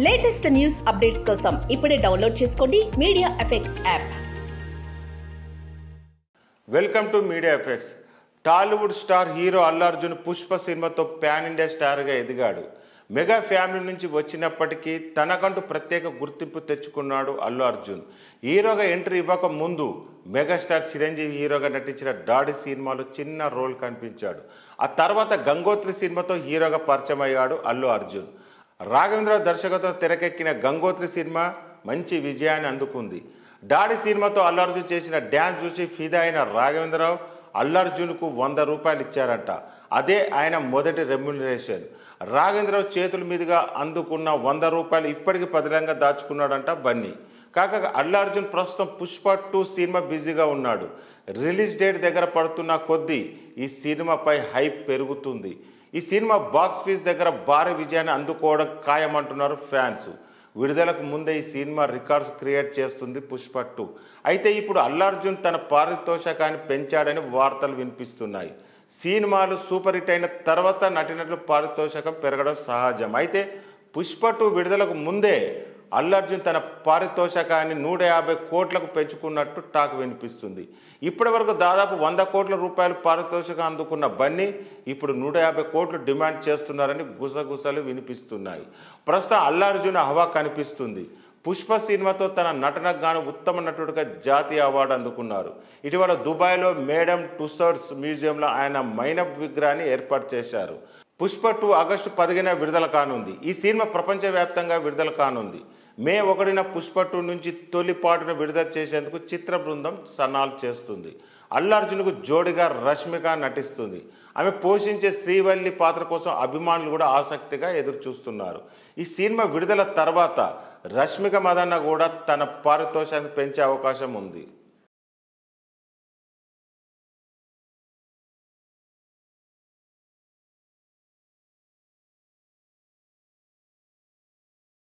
Latest news updates కోసం ఇప్పుడే download చేసుకోండి media effects app. Welcome to media effects. Tollywood star hero Allu Arjun Pushpa సినిమాతో pan India స్టార్గా ఎదిగాడు. మెగా ఫ్యామిలీ నుంచి వచ్చినప్పటికీ తనకంటూ ప్రత్యేక గుర్తింపు తెచ్చుకున్నాడు అల్లు అర్జున్. హీరోగా ఎంట్రీ ఇవ్వక ముందు మెగాస్టార్ చిరంజీవి హీరోగా నటించిన డాడీ సినిమాలో చిన్న రోల్ కనిపించాడు. ఆ తర్వాత గంగోత్రి సినిమాతో హీరోగా పరిచయం అయ్యాడు అల్లు అర్జున్. రాఘవేంద్రరావు దర్శకత్వంతో తెరకెక్కిన గంగోత్రి సినిమా మంచి విజయాన్ని అందుకుంది. డాడీ సినిమాతో అల్లు అర్జున్ చేసిన డ్యాన్స్ చూసి ఫిదా అయిన రాఘవేంద్రరావు అల్లు అర్జున్కు 100 రూపాయలు ఇచ్చారంట. అదే ఆయన మొదటి రెమ్యునరేషన్. రాఘవేంద్రరావు చేతుల మీదుగా అందుకున్న 100 రూపాయలు ఇప్పటికీ పదిలంగా దాచుకున్నాడంట బన్నీ. కాగా అల్లు అర్జున్ ప్రస్తుతం పుష్ప 2 సినిమా బిజీగా ఉన్నాడు. రిలీజ్ డేట్ దగ్గర పడుతున్న కొద్దీ ఈ సినిమాపై హైప్ పెరుగుతుంది. ఈ సినిమా బాక్స్ ఫీస్ దగ్గర భారీ విజయాన్ని అందుకోవడం ఖాయమంటున్నారు ఫ్యాన్స్. విడుదలకు ముందే ఈ సినిమా రికార్డ్స్ క్రియేట్ చేస్తుంది పుష్ప 2. అయితే ఇప్పుడు అల్లు అర్జున్ తన పారితోషికాన్ని పెంచాడని వార్తలు వినిపిస్తున్నాయి. సినిమాలు సూపర్ హిట్ అయిన తర్వాత నటినట్లు పారితోషికం పెరగడం సహజం. అయితే పుష్ప 2 విడుదలకు ముందే అల్లు అర్జున్ తన పారితోషికాన్ని 150 కోట్లకు పెంచుకున్నట్టు టాక్ వినిపిస్తుంది. ఇప్పటి వరకు దాదాపు 100 కోట్ల రూపాయలు పారితోషికం అందుకున్న బన్నీ ఇప్పుడు 150 కోట్లు డిమాండ్ చేస్తున్నారని గుసగుసలు వినిపిస్తున్నాయి. ప్రస్తుతం అల్లు అర్జున్ హవా కనిపిస్తుంది. పుష్ప సినిమాతో తన నటనకు గాను ఉత్తమ నటుడిగా జాతీయ అవార్డు అందుకున్నారు. ఇటీవల దుబాయ్లో మేడమ్ టుస్సాడ్స్ మ్యూజియంలో ఆయన మైనప్ విగ్రహాన్ని ఏర్పాటు చేశారు. పుష్ప 2 ఆగస్టు 10న విడుదల కానుంది. ఈ సినిమా ప్రపంచవ్యాప్తంగా విడుదల కానుంది. మే 1న పుష్ప 2 నుంచి తొలి పాటను విడుదల చేసేందుకు చిత్ర బృందం సన్నాహాలు చేస్తుంది. అల్లు అర్జున్కు జోడిగా రష్మిక నటిస్తుంది. ఆమె పోషించే శ్రీవల్లి పాత్ర కోసం అభిమానులు కూడా ఆసక్తిగా ఎదురు చూస్తున్నారు. ఈ సినిమా విడుదల తర్వాత రష్మిక మదన్న కూడా తన పారితోషికాన్ని పెంచే అవకాశం ఉంది.